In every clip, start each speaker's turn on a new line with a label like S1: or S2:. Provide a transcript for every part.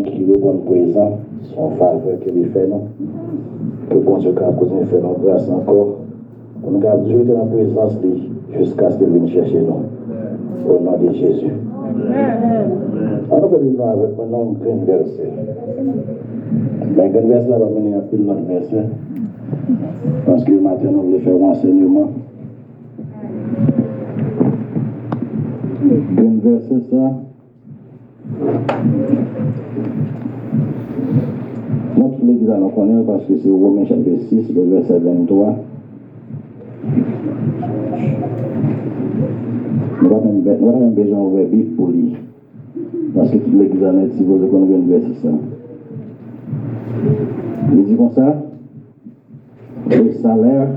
S1: qui répond présent, son faveur qu'il fait, non? Que bon Dieu a continué de faire notre grâce encore. On a Dieu dans la présence jusqu'à ce qu'il vienne chercher nous. Au nom de Jésus. On va vivre avec maintenant un grand verset. Mais un grand verset là va mener à pile notre verset. Parce que maintenant on veut faire un enseignement. Un verset ça. Notre l'église à nous connaître parce que c'est Romains chapitre 6, le verset 23. Nous avons même besoin de Bible pour lire. Parce que toute l'église en est, si vous connaissez un verset ça. Il dit comme ça, le salaire.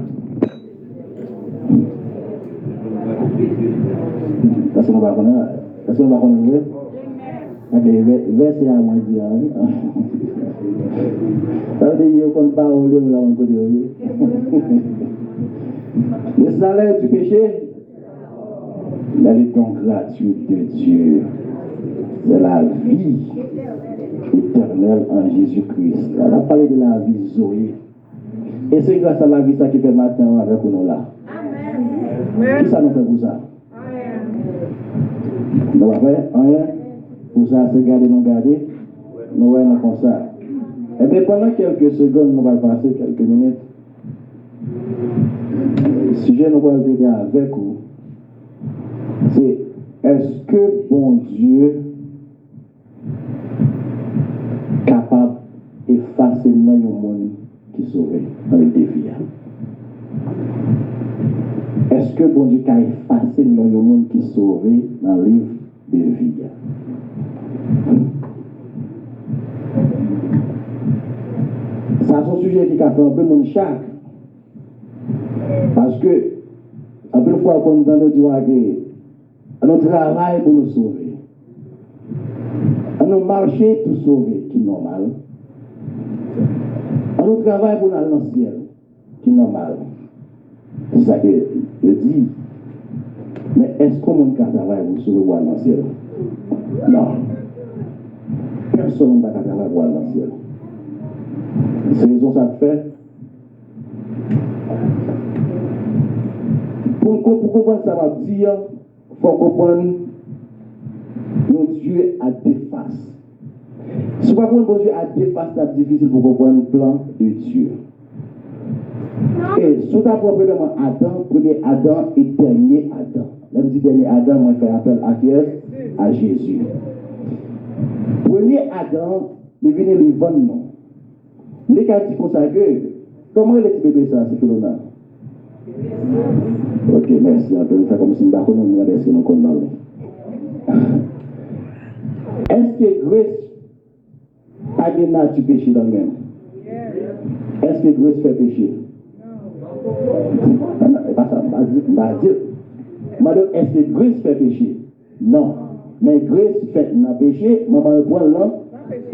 S1: Est-ce que nous va connaître? Est-ce que nous va connaître? Verset à moi dire. Ça veut dire qu'on parle de là, on peut dire. Le salaire du péché, mais le don gratuit de Dieu, c'est la vie éternelle en Jésus-Christ. On a parlé de la vie Zoé. Et c'est grâce à la vie ça qui fait matin avec nous là. Amen. Qui ça nous fait pour ça? Nous va faire rien. Pour ça, c'est garder, nous voyons comme ça. Et bien pendant quelques secondes, nous allons passer quelques minutes. Le sujet nous va dire avec vous, c'est est-ce que bon Dieu capable d'effacer le monde qui sauve dans le défi? Est-ce que bon Dieu a effacé le monde qui sauve dans le livre de vie? Ça, c'est un sujet qui a fait un peu mon chaque. Parce que, un peu de fois, on entend dire que nous travaillons pour nous sauver. Nous marchons pour sauver, qui est normal. Nous travaillons pour aller dans le ciel, qui est normal. C'est ça que je dis. Mais est-ce qu'on travaille pour sauver ou aller dans le ciel? Non. Personne ne va travailler pour aller dans le ciel. C'est raison ça fait. Pour comprendre ça va dire, il faut comprendre que Dieu a des faces. Si vous comprenez que Dieu a des faces, c'est difficile pour comprendre le plan de Dieu. Et sous ta propre Adam, premier Adam et dernier Adam. Même si dernier Adam, moi je fais appel à qui? À Jésus. Premier Adam, il vient le vendre. Les cas qui consacrent, comment est le bébé ça, c'est Philona? Ok, merci. On peut faire comme si nous ne connaissions pas ce que nous connaissons. Est-ce que Grace a des nature péché dans lui-même? Est-ce que Grace fait péché? Non. Pas ça, madame, est-ce que Grace fait péché? Non. Mais Grace fait un péché, mais on va le prendre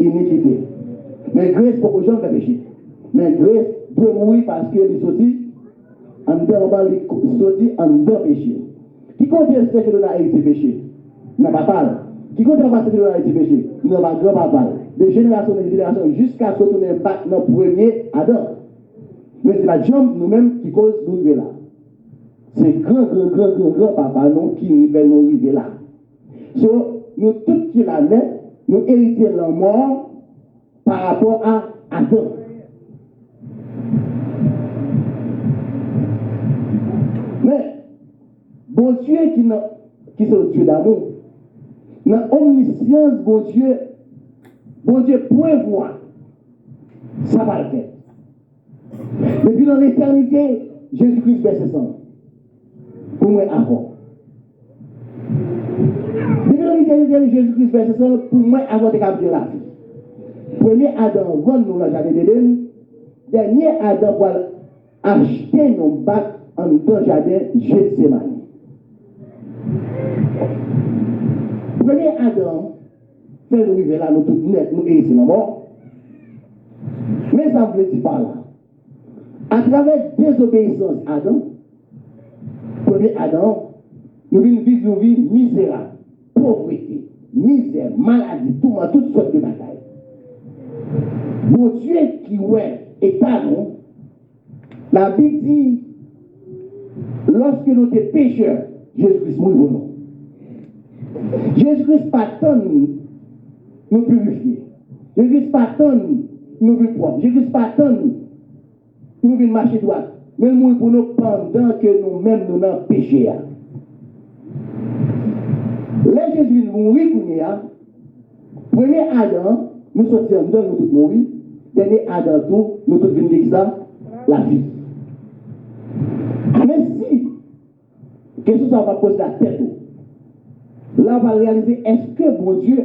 S1: iniquité. Mais Grace, beaucoup de gens font péché. Mais Grace doit mourir parce qu'il sortit en dedans péché. Qui compte ce que l'on a été péché? N'a pas parlé. Qui compte ce que l'on a été péché? N'a pas grand-papa. De génération en génération jusqu'à ce que nous n'ayons pas notre premier Adam. Mais c'est la jambe nous-mêmes qui cause nous arriver là. C'est grand papa nous qui fait nous arriver là. So, nous tous qui la naissent, nous héritons la mort par rapport à Adam. Mais, bon Dieu qui est le Dieu d'amour, dans l'omniscience, bon Dieu prévoit, ça va le faire. Depuis dans l'éternité, Jésus-Christ verse ses sang. Pour moi avant. Depuis dans l'éternité, Jésus-Christ verse ses sang, pour moi avant de capturer la vie. Premier Adam vend nous le jardin d'Éden. Dernier Adam va acheter nos bacs en dans le jardin Gethsémani. Premier Adam fait nous arriver là, nous tout net, nous hériter la mort. Mais ça ne veut dire pas là. À travers désobéissance Adam, premier Adam, nous vivons une vie misérable, pauvreté, misère, maladie, toutes sortes de batailles. Bon Dieu qui ouais, état non. La Bible dit, lorsque nous sommes pécheurs, Jésus-Christ mourit pour nous. Jésus-Christ pas tant nous purifier. Jésus-Christ pas tant nous vivre propre. Jésus-Christ pas tant nous vivre marcher droit. Mais il mourit pour nous pendant que nous-mêmes nous avons péché. Là, Jésus mourit pour nous. Premier Adam, nous sortions dedans, nous tous mourir. Dernier Adam, tout, nous tous venons ça, la vie. Mais si, question ça va poser la tête. Là, on va réaliser, est-ce que bon Dieu,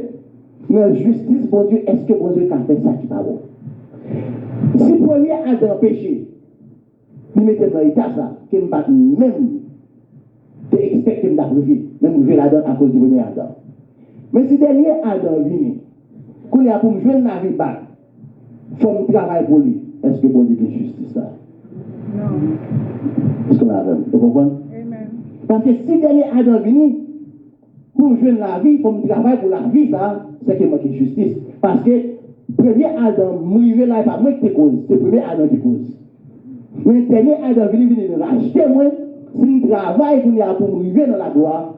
S1: dans la justice, bon Dieu, est-ce que bon Dieu a fait ça qui va bon? Si premier Adam péché, il mettait dans l'état ça, qu'il ne pas même expecté d'approcher, même je là-dedans à cause du premier Adam. Mais si dernier Adam vient, qu'on a pour me jouer la vie back, il faut travailler pour lui. Est-ce que bon Dieu a justice ça? Non. Est-ce qu'on a vous comprenez? Amen. Parce que si dernier Adam vient, pour jouer la vie, il faut travailler pour la vie, ça, c'est qu'il manque de justice. Parce que premier Adam, mourir là, il pas moi qui cause, c'est le premier Adam qui cause. Mais le dernier Adam vient nous racheter, moi, si nous travaillons pour mourir dans la gloire,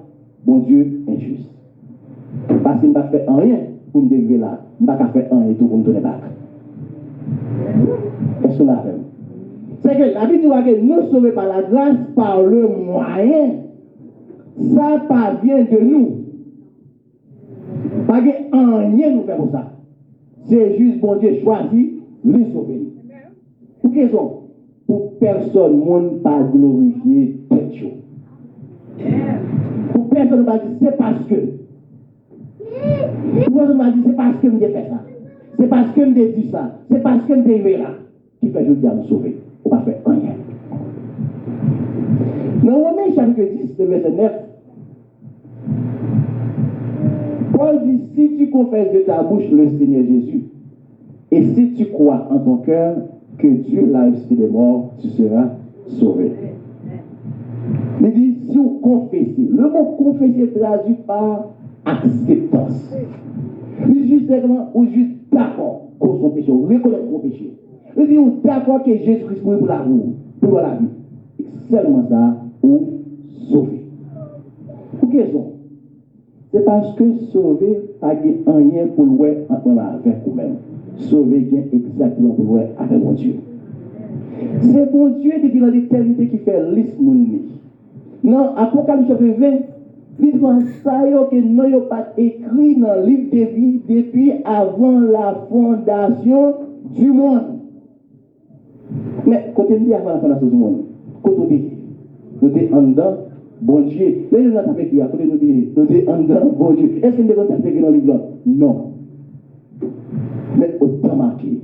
S1: bon Dieu est juste. Parce qu'il ne va faire rien pour me dériver là, il ne va pas faire rien et tout pour me donner back. Est-ce qu'on a fait? C'est que la Bible dit que nous sauvés par la grâce, par le moyen, ça parvient de nous. Pas que rien nous fait pour ça. C'est juste bon Dieu choisi, les sauver. Pour quelle raison? Pour personne, monde pas glorifier tête chaud. Pour personne ne va dire c'est parce que. Pour personne ne va dire c'est parce que je fait ça. C'est parce que je dit ça. C'est parce que je fait là. Qui fait je dis à nous sauver. On ne va faire rien. Dans Romains chapitre 10, verset 9, Paul dit, si tu confesses de ta bouche le Seigneur Jésus, et si tu crois en ton cœur que Dieu l'a ressuscité des morts, tu seras sauvé. Il dit, si vous confessez, le mot confesser traduit par acceptance. Il dit justement, ou juste d'accord contre son péché, reconnaître son péché. Il dit, ou d'accord que Jésus-Christ mourit pour l'amour, pour la vie. Et seulement ça, ou sauver. Pour quelle raison? C'est parce que sauver n'a rien pour louer avec vous-même. Sauver vient exactement pour louer avec mon Dieu. C'est mon Dieu depuis l'éternité qui fait l'ismouni. Non, Apocalypse 20, dites-moi ça que nous n'avons pas écrit dans le livre de vie depuis avant la fondation du monde. Mais quand on dit avant la fondation du monde, quand on dit, nous sommes en dedans, bon Dieu. Là, nous avons écrit à côté de nous dire, nous sommes en dedans, bon Dieu. Est-ce que nous avons écrit dans le livre là? Non. Mais autant marqué,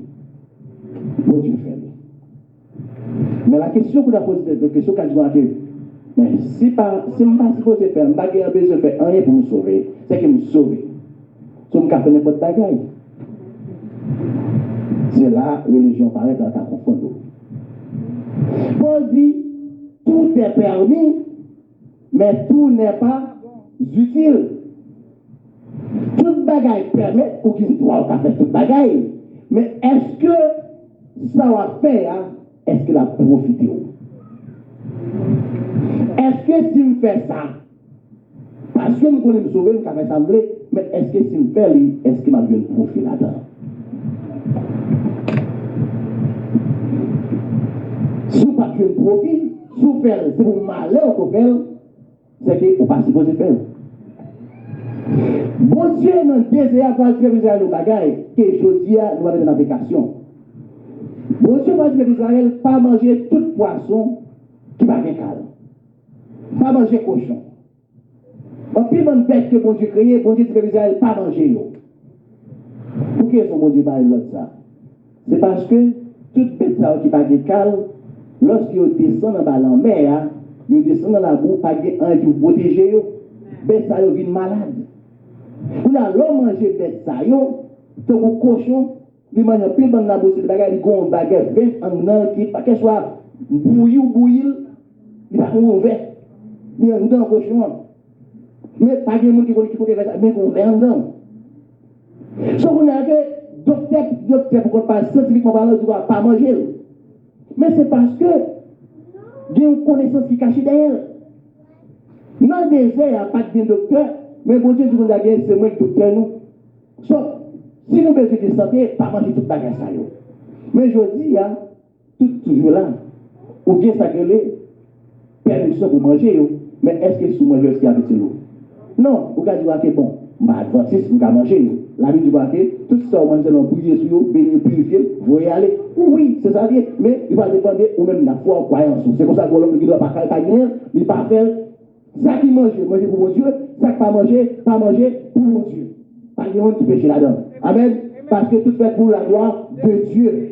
S1: bon Dieu fait. Mais la question qu'on a posée, la question qu'on a marqué, mais si je ne suis pas supposé faire, je n'ai pas besoin de faire rien pour me sauver, c'est que me sauver. Si je ne fais n'importe quoi, c'est là que la religion paraît dans ta confondre. Paul dit, tout est permis, mais tout n'est pas utile. Toute bagaille permet ou qu'il doit faire toute bagaille. Mais est-ce que ça va faire, est-ce qu'il a profité? Est-ce que si je fais ça, parce que nous voulons me sauver, nous avons assemblé, mais est-ce que si je fais, est-ce qu'il m'a vu un profit là-dedans? Si vous n'avez pas un profit, si vous faites, si vous malheur qu'on fait, c'est que vous ne pas supposé faire. Bon Dieu, dans le désert, pour faire Israël au bagaille, que je dis, nous avons une application. Bon Dieu, pour faire Israël, pas manger tout poisson qui va bien calme. Pas manger cochon. En plus, bonne bête que bon Dieu créé, bon Dieu dit Israël, pas manger l'eau. Pourquoi est-ce que bon Dieu parle de ça? C'est parce que toute bête qui va bien calme, lorsqu'ils descendent dans la mer, ils descendent dans la boue, pas un qui vous protège, bête ça devient malade. Vous avez l'homme manger bête ça, donc au cochon, il mange plus dans la bouche de bagarre, il gonfle bagarre 20 en dedans, qui pas que soit bouilli ou bouilli, il va ouvert. Il y a un dedans cochon. Mais pas de monde qui peut faire ça, mais qu'on va en dedans. So vous avez que docteur docteur pour qu'on parle scientifiquement parlant, tu ne vas pas manger. Mais c'est parce que il y a une connaissance qui est cachée derrière. Dans le désert, il n'y a pas de docteur, mais bon Dieu, nous avons c'est moi le docteur nous. Donc, si nous avons besoin de santé, pas manger toute bagage ça. Mais je dis, toujours là, ou bien ça que les permission pour manger, mais est-ce que si vous mangez, est-ce qu'il y a petit l'eau? Non, vous allez dire que bon, ma adventiste, vous allez manger. La vie du baquet, tout ça, on mange dans bouillir sur vous, bénir, purifier, vous y aller. Oui, c'est ça, mais il va dépendre ou même la foi en croyance. C'est comme ça que l'homme qui ne doit pas faire, il ne pas faire. Ça qui mange, manger pour mon Dieu, ça qui pas manger pour mon Dieu. Pas de monde qui péché là-dedans. Amen. Parce que tout fait pour la gloire de Dieu.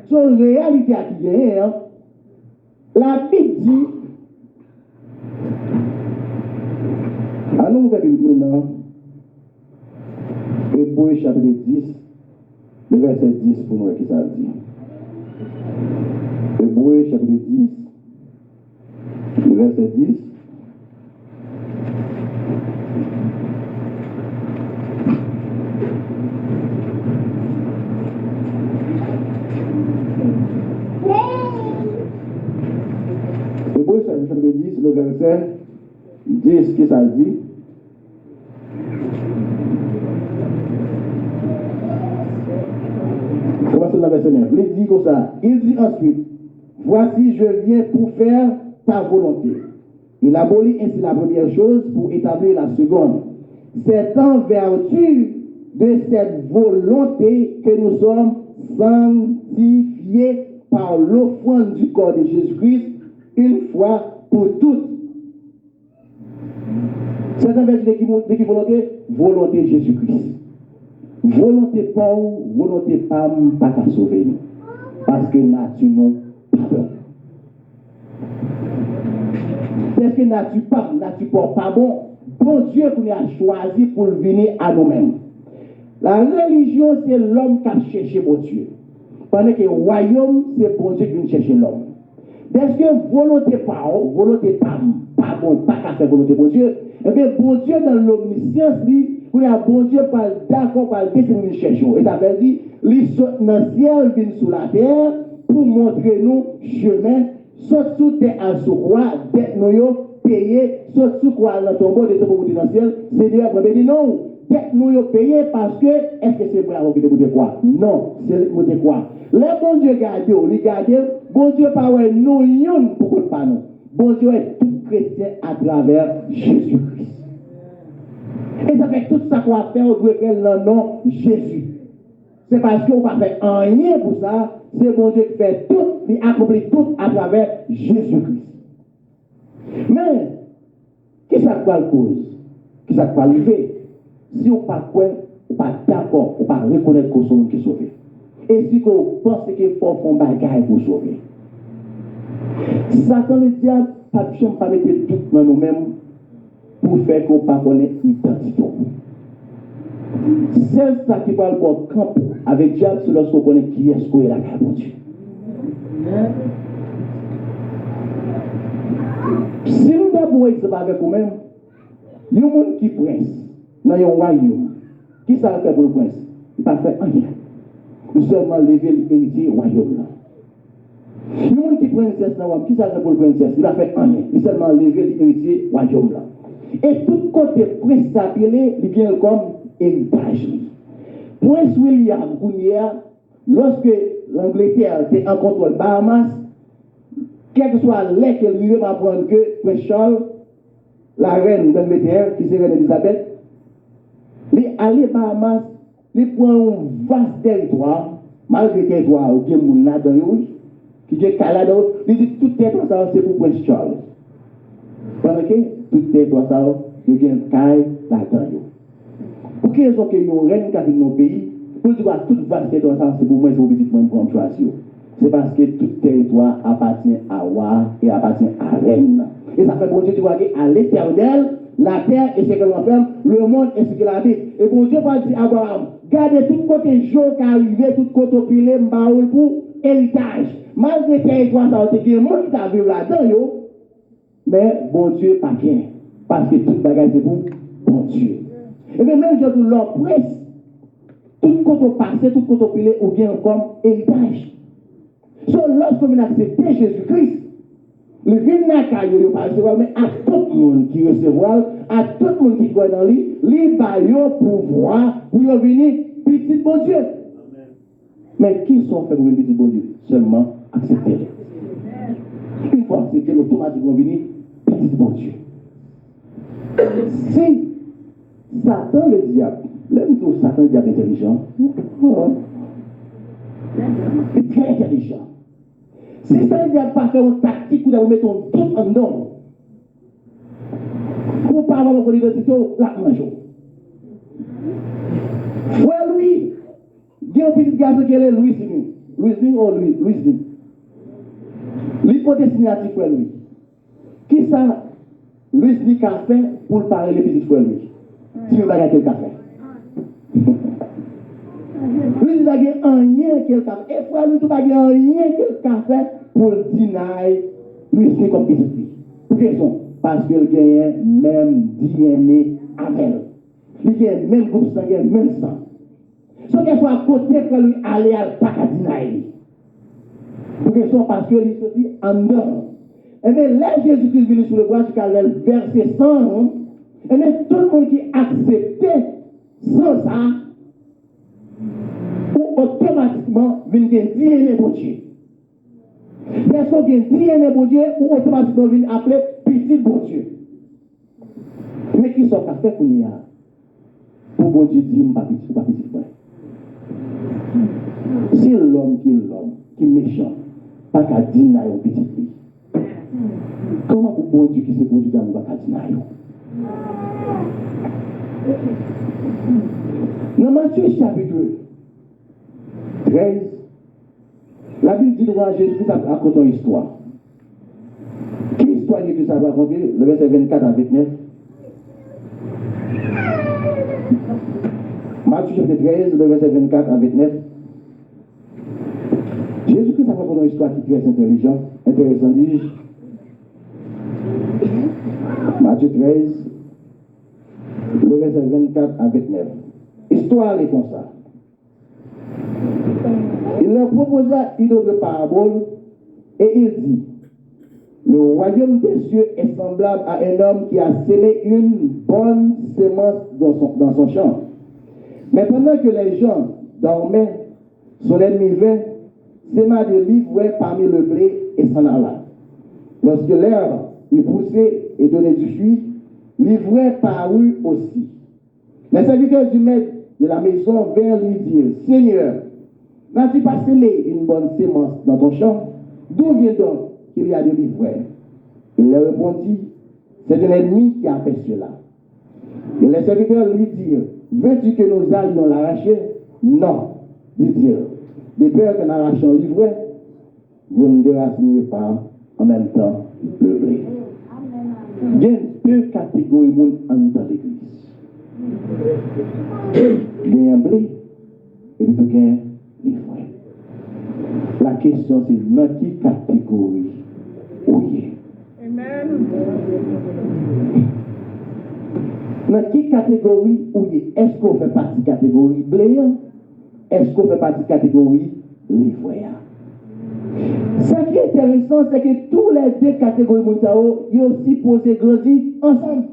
S1: C'est une réalité à qui vient. Hein? La Bible dit, allons vers une non. Hébreux chapitre 10, le verset 10 pour nous, qui ça dit. Hébreux chapitre 10, le verset 10. Hébreux chapitre 10, le verset 10, qui ça dit. Commençons dans le verset 9. Il dit comme ça. Il dit ensuite, voici je viens pour faire ta volonté. Il abolit ainsi la première chose pour établir la seconde. C'est en vertu de cette volonté que nous sommes sanctifiés par l'offrande du corps de Jésus-Christ une fois pour toutes. C'est en vertu de qui volonté? Volonté de Jésus-Christ. Volonté Paul, volonté Pam, pas qu'à sauver nous. Parce que nature non, pardon. Parce que nature pas bon. Bon Dieu qu'on a choisi pour venir à nous-mêmes. La religion, c'est l'homme qui a cherché bon Dieu. Pendant que le royaume, c'est bon Dieu qui vient chercher l'homme. Parce que volonté Pam, pas bon, pas qu'à faire volonté bon Dieu. Eh bien, bon Dieu, dans l'omniscience, pour un bon Dieu, par d'accord, par le destin nous cherchons. Et ça veut dire, les sautes dans le ciel viennent sur la terre pour montrer nous chemin, saute sous terre à sous quoi, dette nous payer, saute sous quoi dans tombeau de tombeau dans le ciel. Seigneur, on dit non, dette nous payer parce que, est-ce que c'est vrai avant que vous dites quoi? Non, c'est vous dites quoi? Les bon Dieu gardez, bon Dieu pas nous yon pour pas nous. Bon Dieu est tout chrétien à travers Jésus-Christ. Et ça fait tout ça qu'on va faire, on doit faire le nom Jésus. C'est parce qu'on va faire rien pour ça, c'est bon Dieu qui fait tout, il accomplit tout à travers Jésus-Christ. Mais, qui ça va le cause? Qui ça va arriver? Si on ne pas quoi, on pas d'accord, on pas reconnaître qu'on soit qui sauvé. Et si on pense qu'il faut faire un bagage pour sauver. Satan le diable, pas mettre tout dans nous-mêmes pour faire qu'on ne pas connaître l'identité. C'est ça qui va le camp avec diable, c'est lorsqu'on connaît qui est-ce qu'on est là, mon Dieu. Si nous avons un exemple avec nous-mêmes, il y a un monde qui prince dans un royaume. Qui ça fait pour le prince? Il n'a pas fait rien. Il seulement lever l'héritier royaume là. Il y a un monde qui princesse dans le royaume. Qui ça fait pour le princesse? Il n'a fait rien. Il seulement lever l'héritier royaume là. Et tout côté prince s'appelait, il vient comme héritage. Prince William Gounier, lorsque l'Angleterre était en contrôle Bahamas, quel que soit l'air qu'elle lui va apprendre que Prince Charles, la reine d'Angleterre, qui c'est reine Elisabeth, il allait Bahamas, il prend un vaste territoire, malgré le territoire où il y a des gens dans le qui est calade, il dit tout territoire ça c'est pour Prince Charles. Parce que tout territoire ça, il y a un caille là-dedans. Pour quelle raison que y a une reine qui a dans nos pays, pour dire que tout vaste territoire ça c'est pour moi, c'est pour petit monde pour choisir. C'est parce que tout territoire appartient à roi et appartient à reine. Et ça fait bon Dieu, tu vois, à l'éternel, la terre et ce qu'elle enferme, le monde et ce qu'elle habite. Et bon Dieu va dire à Abraham, gardez tout côté jour qui arrive, tout côté pilé, m'baoul pour héritage. Malgré le territoire, ça a été un monde qui a vécu là-dedans, mais bon Dieu, pas bien. Parce que toute bagage c'est pour bon Dieu. Et bien, même je vous l'oppresse. tout côté passé, tout côté pilé, ou bien comme héritage. So, lorsque vous acceptez Jésus-Christ, le vin n'a qu'à y recevoir, mais à tout le monde qui recevoir, à tout le monde qui croit dans lui, il va y pouvoir pour venir petit bon Dieu. Mais qui sont faits pour venir petit bon Dieu? Seulement accepter. Une fois accepté, automatiquement venir petit bon Dieu. Si Satan le diable, même si Satan le diable intelligent, il est très intelligent. Si ça ne vient pas faire une tactique où vous mettez un doute en dedans, pour pas avoir mon identité, la mangeons. Frère Louis, il y a un petit garçon qui est Louis Zini. Louis Zini ou Louis Zini. L'hypothèse signative, frère Louis. Qui ça, Louis Zini a fait pour parler les petits frères Louis? Si vous avez quel café. Lui, il a rien qu'il a fait. Et frère, lui, il a rien qu'il a fait pour dîner. Lui, c'est comme petit. Pour quelle raison? Parce qu'il a même DNA avec elle. Il a même groupe sanguin, même sang. Sauf qu'elle soit à côté, que lui, aller à pas à dîner. Pour quelle raison? Parce qu'il se dit en dedans. Et bien, là, Jésus-Christ venu sur le bois du Calvaire, verset 100, et bien, tout le monde qui acceptait sans ça, automatiquement, vient DNA pour Dieu. Dès qu'on vient DNA pour Dieu, ou automatiquement vient appeler petit bon Dieu. Mais qui sont fait pour nous? Pour bon Dieu dire, pas petit frère. C'est l'homme, qui est méchant, pas qu'à dire un petit fille. Comment pour bon Dieu qui se produit dans le pas qu'à dire? Dans Matthieu chapitre 13, la Bible dit devant Jésus-Christ raconte une histoire. Quelle histoire que ça va raconter? Le verset 24 à 29. Matthieu chapitre 13, le verset 24 à 29. Jésus-Christ a raconté une histoire qui est très intéressante, dis-je. Matthieu 13, le verset 24 à 29. Histoire est comme ça. Il leur proposa une autre parabole et il dit: le royaume des cieux est semblable à un homme qui a semé une bonne semence dans son champ. Mais pendant que les gens dormaient, son ennemi vint, sema de l'ivraie parmi le blé et s'en alla. Lorsque l'herbe eut poussé et donné du fruit, l'ivraie parut aussi. Les serviteurs du maître de la maison vinrent lui dire: Seigneur, n'as-tu pas semé une bonne semence dans ton champ? D'où vient donc qu'il y a de l'ivraie? Il leur répondit: c'est un ennemi qui a fait cela. Et les serviteurs lui dirent: veux-tu que nous allions l'arracher? Non, dit-il. De peur qu'en arrachant l'ivraie, vous ne déraciniez pas en même temps le blé. Il y a deux catégories de monde dans l'église. Il y a un blé et puis il y a l'ivraie. La question c'est dans quelle catégorie où il est. Dans quelle catégorie où il est? Est-ce qu'on fait partie de la catégorie blé? Est-ce qu'on fait partie de la catégorie livraie? Ce qui est intéressant, c'est que tous les deux catégories de Moutao, ils ont aussi posé grandir ensemble.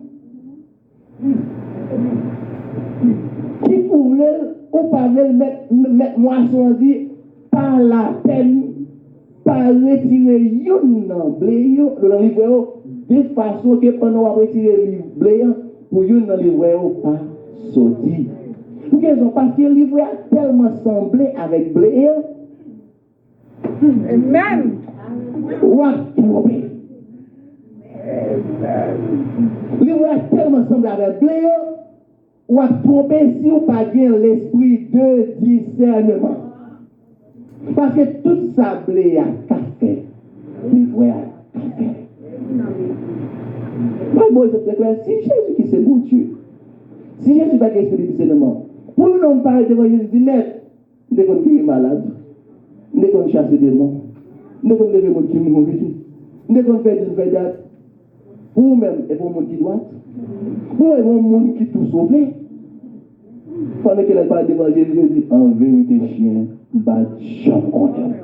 S1: Qui pouvait ou pas mettre moisson dit par la peine, par retirer une blé dans livre de façon que pendant on retirer le blé pour une dans livre pas sortir. Parce que le livre a tellement semblé avec blé. Amen. Ou a trompé. Le livre a tellement semblé avec blé. Ou a trompé si ou pas bien l'esprit de discernement. Parce que tout ça blé a café. Livre a café. Si Jésus qui c'est bon Dieu, si Jésus n'a pas d'esprit de discernement, pour nous non parler devant Jésus, dit maître, nous devons guérir malade, nous devons chasser des démons, nous devons lever les gens qui mourent, nous devons faire des dates, pour nous-mêmes et pour les gens qui doivent, pour les gens qui tout sauvé. Pendant qu'elle parle devant Jésus, elle dit en vérité, chien, bah, j'en connais.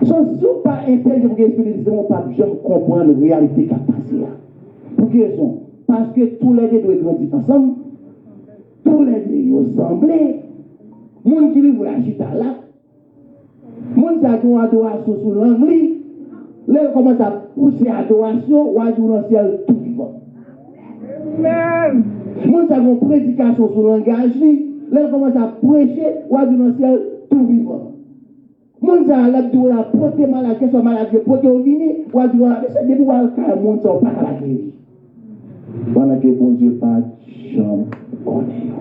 S1: Si on pas intelligent pour l'esprit de Dieu, on ne peut pas comprendre la réalité qui a passé. Pour quelle raison? Parce que tous les deux doivent grandir ensemble, tous les deux ressemblent. Les gens qui vivent la chita là, les gens qui ont adoration sur l'anglais, là, ils commencent à pousser l'adoration, ou à dire dans le ciel tout vivant. Amen. Les gens qui ont prédication sur le langage, là, ils commencent à prêcher, ou à dire dans le ciel tout vivant. Moun sa la doit porter maladie, soit maladie, porter au vini, ou à dire, mais c'est des fois que moun sa pas la guérir. Pendant que bon Dieu pas chambre connaît.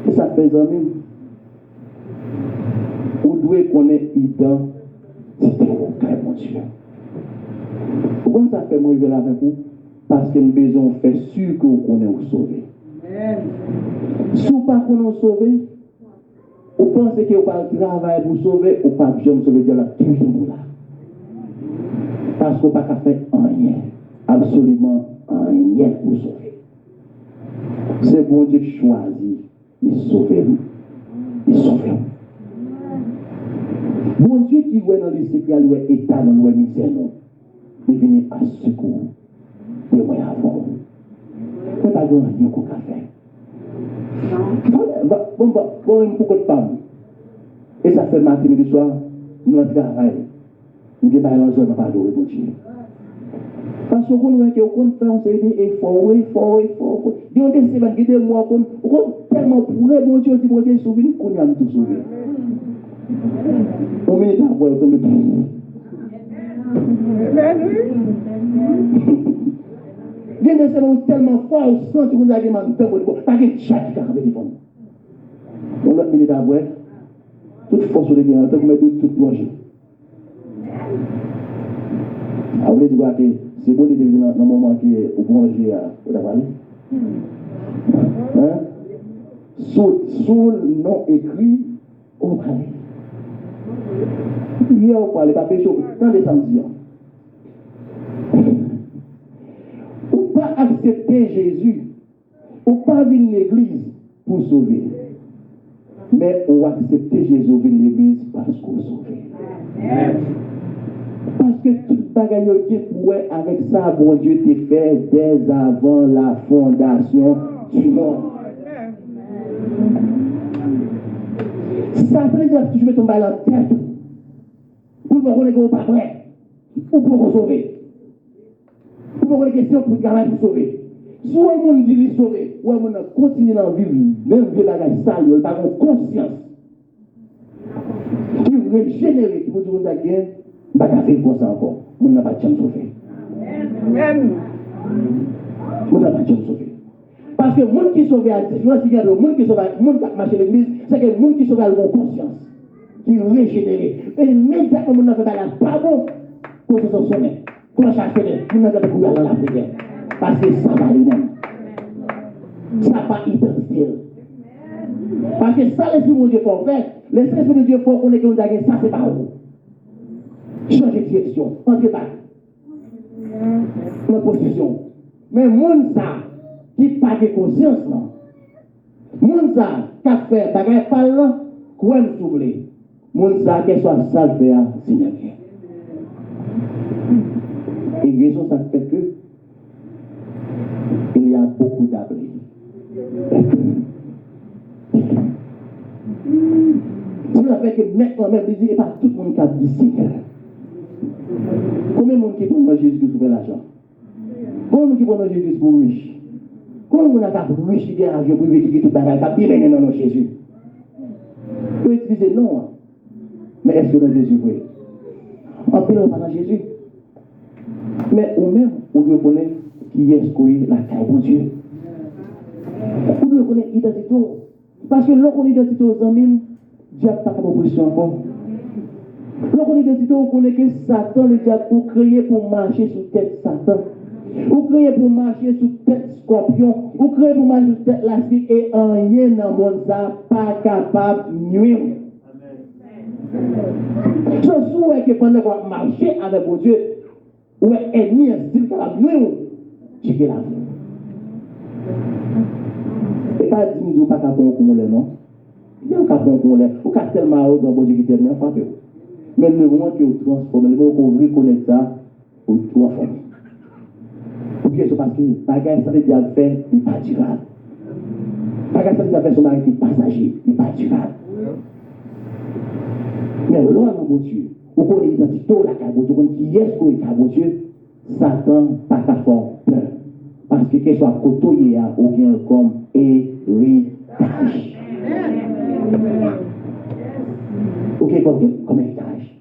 S1: Et ça fait amis. Vous devez connaître identité au mon Dieu. Pourquoi ça fait moi vivre avec vous? Parce que nous besoin faire sûr que vous connaissez vous sauver. Si vous ne connaissez pas sauver, vous pensez que vous pas travailler pour sauver, ou pas jamais sauver Dieu là, toujours là. Parce que vous pas faire rien, absolument rien pour sauver. C'est bon Dieu qui choisit de sauver nous. Il sauve nous. Bon Dieu qui voit dans les secrets, il est état dans nos misères, il vient à secours de moi avant. Il n'y a pas de rien qu'on a fait. Bon, beaucoup de femmes. Et ça fait matin et soir, nous travaillons. Nous devons aller dans pas de bon Dieu. Parce qu'on voit qu'on fait un série d'efforts, efforts. Il y a des semaines qui des mois, on tellement pourrait, bon Dieu, bon Dieu, sauver, qu'on y a tout sauvé. On met la voix, on tombe. Il y a des semaines tellement forts, on sent que vous avez demandé, pas que chaque cas avec des femmes. On l'a mis la voix, toute force de bien, vous mettez tout plongé. Ah, vous voulez dire que c'est bon de devenir dans le moment qui est au plongé au Davali? Hein? Sous le nom écrit au Davali. Hier, on parlait pas péché dans les samedis. Ou pas accepter Jésus, ou pas venir l'église pour sauver. Mais on accepter Jésus venir l'église parce qu'on sauver. Parce que tout bagaille qui pourrait avec ça, bon Dieu t'a fait dès avant la fondation du monde. Ça veut dire que je vais tomber à la tête. Ou vous ne pas prêt. Ou pour vous sauver. Ou pour les questions pour travailler pour sauver. Soit on dit lui sauver, ou on continue à vivre, même vieux bagaille sale, il n'y a pas de conscience. Qui régénérer, qui vous dit que vous pas qu'à faire comme ça encore. On n'a pas de chance de sauver. On n'a pas de chance de sauver. Parce que le monde qui sauve à différence, il y a le monde qui sauve à monde qui marche à l'église, c'est que le monde qui sauve à leur conscience, qui régénéré. Et immédiatement, on n'a fait pas bon pour se sauver. Comment ça se fait? On n'a pas de courir dans la prière. Parce que ça va lui-même. Ça n'a pas identité. Parce que ça, l'esprit de Dieu faut faire. L'esprit de Dieu faut qu'on ait qu'on a ça, c'est pas où. Changer de direction, entrer par la position. Mais moun ça qui pas de conscience, moun ça qui a fait bagay pal là, quoi me souffler. Moun ça qui soit sale faire sinon bien. Et raison ça fait que il y a beaucoup d'abris. Ça fait que maintenant même il n'y a pas tout le monde qui a dit. Combien de monde qui prend Jésus pour faire l'argent? Combien de monde qui prend Jésus pour riche? Combien de monde qui a riche qui a l'argent pour vivre tout le bagage? Pas bien dans Jésus. Vous pouvez utiliser non. Mais est-ce que dans Jésus, oui? En plus, on parle dans Jésus. Mais ou même, vous devez connaître qui est-ce que la caille de Dieu. Vous devez connaître l'identité. Parce que lorsqu'on est identité aux amis, Dieu n'a pas de proposition encore. Lorsqu'on est identité, on connaît que Satan, le diable, pour créer pour marcher sous tête Satan. Ou créer pour marcher sous tête scorpion. Ou créer pour marcher sous tête la suite. Et rien dans le monde, ça pas capable de nuire. Je souhaite que pendant qu'on marche avec mon Dieu, ou ennemi, un style capable de nuire, checker la vie. Et pas dire nous pas qu'à prendre comme non. Il y a un cas comme l'air. Ou qu'à tellement arrogant bon Dieu qui t'aime frappé. Mais le moment que vous transformez, le moment qu'on reconnaît ça, vous transformez. Pour que c'est parce que bagage ça veut dire faire, il n'est pas durable. Bagage ça veut dire faire son mari qui est passager, il n'est pas durable. Mais loin de mon Dieu, vous connaissez l'identité de la carte Dieu, qui est-ce qu'on est carte Dieu, Satan pas qu'à faire peur. Parce que qu'elle soit côtoyée ou bien comme héritage. Ok, comme héritage.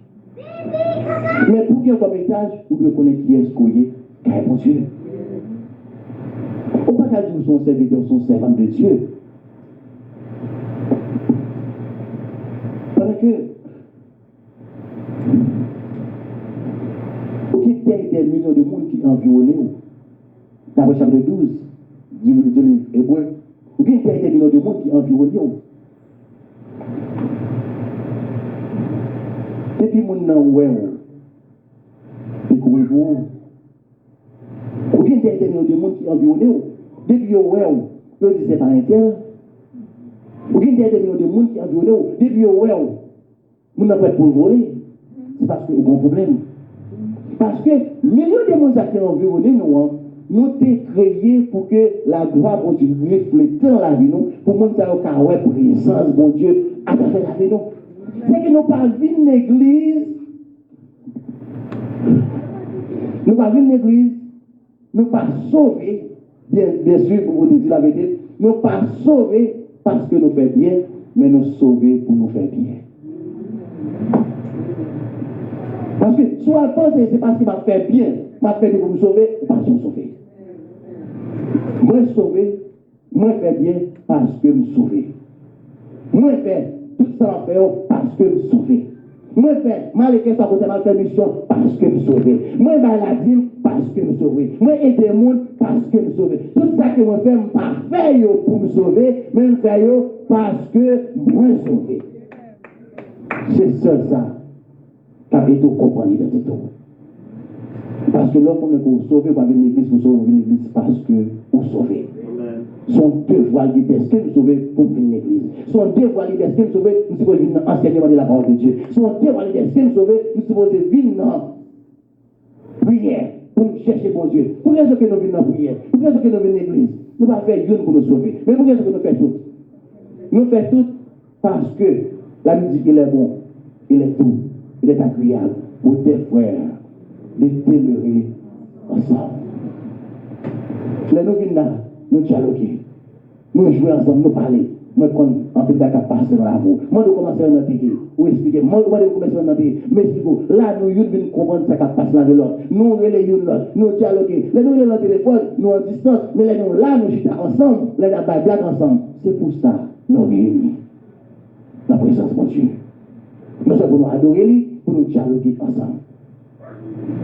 S1: Mais pour qu'il y ait comme héritage, vous devez connaître qui est-ce qu'on est, car bon Dieu. On ne peut pas dire son serviteur, son servant de Dieu. Parce que, il y a des millions de monde qui environnent, dans le chapitre 12 du livre hébreu, il y a des millions de monde qui environnent. Depuis mon nom, ouais, il court pour ou bien des millions de monde qui environnent. Depuis ouais, eux disent c'est pas interne. Ou bien des millions de monde qui environnent. Depuis ouais, nous n'avons pas pour voler. C'est parce que nous avons un problème. Parce que millions de monde qui environnent nous, nous sommes créés pour que la gloire de Dieu reflète dans la vie, pour que nous ayons la présence de Dieu à travers la vie. C'est que nous ne pas vivre l'église. Nous ne pas vivre l'église. Nous ne pas sauver. Bien sûr, pour vous dire la vérité, nous ne pas sauver parce que nous faisons bien, mais nous sauver pour nous faire bien. Parce que soit penser c'est parce qu'il m'a fait bien, m'a fait bien pour me sauver, ou pas me sauver. Moi sauver, moi faire bien parce que me sauver. Moi faire tout ça en faire parce que me sauver. Moi faire mal que ça pour mal faire mission parce que me sauver. Moi maladie parce que me sauver. Moi aider les gens parce que me sauver. Tout ça que moi fais pas faire pour me sauver, mais me faire parce que moi sauver. C'est seul ça. Car il faut comprendre l'identité. Parce que lorsqu'on est pour sauver, on va venir l'église, pour sauver l'église parce que vous sauvez. Son devoir d'être que vous sauvez pour venir l'église. Son devoir d'être que vous sauvez, nous supposons venir enseignement de la parole de Dieu. Son devoir d'être que vous sauvez, nous supposons venir dans prière pour chercher bon Dieu. Pour que nous venons dans prière, pour que nous venons dans l'église, nous ne pouvons pas faire une pour nous sauver. Mais pour que nous faisons tout. Nous faisons tout parce que la musique il est bon, il est tout. Il est agréable pour tes frères de demeurer ensemble. Les nous venons là, nous dialoguer, nous jouer ensemble, nous parler. Moi, quand on peut pas passer dans la voie, moi, je commence à l'entendre, ou expliquer, moi, je commence à l'entendre, mais là, nous venons comprendre ce qui passe là de l'autre. Nous relayons l'autre, nous dialoguer. Les nous relayons le téléphone, nous en distance, mais les nous là, nous sommes ensemble, les nous blagues ensemble. C'est pour ça, nous réunis. La présence de Dieu. Nous sommes pour nous adorer lui, pour nous dialoguer ensemble.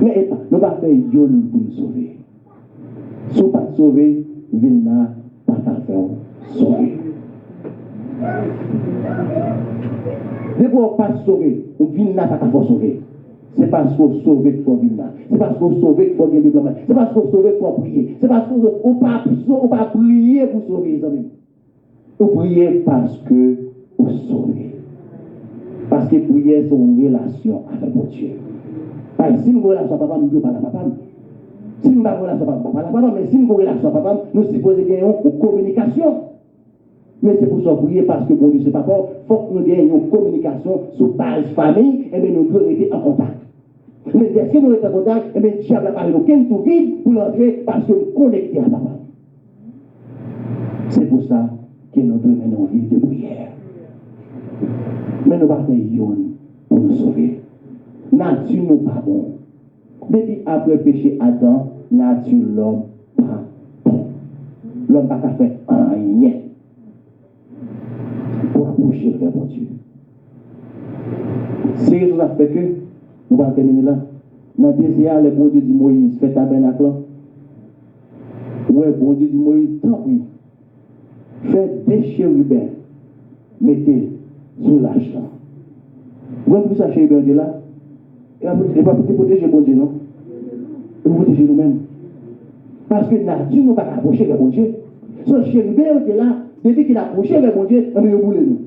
S1: Mais nous ne pas faire yon pour nous sauver. Si nous ne pas sauver, nous ne pas faire sauver. Dès qu'on ne pas sauver, nous ne pas faire sauver. C'est parce qu'on sauve qu'il faut venir là. C'est parce qu'on sauve qu'il faut gagner le domaine. C'est parce qu'on sauve qu'il faut prier. C'est parce qu'on ne pas prier pour sauver les amis. Vous priez parce que vous sauvez. Parce que prière, c'est une relation avec mon Dieu. Parce que si nous avons une relation avec papa, nous ne pouvons pas la papa. Si nous avons une relation avec papa, mais si nous avons une relation avec papa, nous supposons gagner une communication. Mais c'est pour ça prier parce que bon Dieu, c'est pas fort. Il faut que nous gagnions une communication sur base famille, et bien nous devons rester en contact. Mais dès que nous restons en contact, et bien diable n'a pas aucun tout vide pour l'entrer parce que nous sommes connectés à papa. C'est pour ça que nous devons mener une vie de prière. Mais nous ne pas faire yon pour nous sauver. Nature nous pas bon. Depuis après péché Adam, nature l'homme pas bon. L'homme n'a pas fait rien pour approcher vers mon Dieu. C'est ce qui a fait que nous allons terminer là. Dans le désert, le bon Dieu dit Moïse, fait tabernacle. Ouais, bon Dieu dit Moïse, tant pis. Faites des chérubins. Mettez sous l'âge là. Vous avez ça chez de là. Et pas pour protéger bon Dieu, non? Et pour protéger nous-mêmes. Parce que nature nous pas approcher de bon Dieu. Ce chérubin est là Depuis qu'il a approché vers mon Dieu, on veut bouler nous.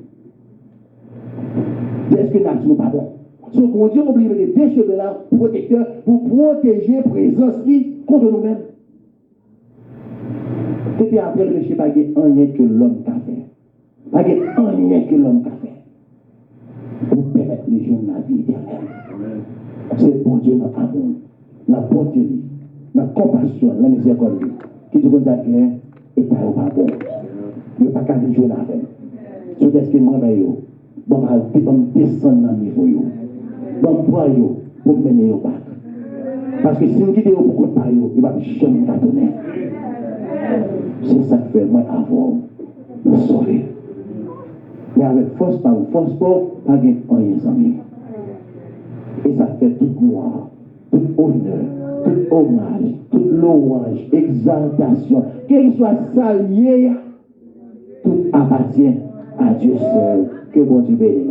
S1: Est-ce que nous pas bon? So, mon Dieu, on oublie de deux cheveux là, protecteurs, pour protéger la présence contre nous-mêmes. Depuis après le péché, pas rien que l'homme a fait. Pas rien que l'homme a fait. Pour permettre les gens de la vie éternelle. C'est bon Dieu, notre amour, la bonté, la compassion, la miséricorde, qui dit qu'on a clair, et pas bon. Il n'y a pas qu'à les jouer avec. Sur ce qui m'a dit, bon, on descend dans le niveau. Bon, pour mener au bac. Parce que si on dit que vous ne pas, il va jamais donner. C'est ça que fait moi avant de sauver. Mais avec force pas, pas rien sans lui. Et ça fait toute gloire, tout honneur, tout hommage, toute louange, exaltation, qu'il soit salué, tout appartient à Dieu seul. Que bon Dieu bénisse.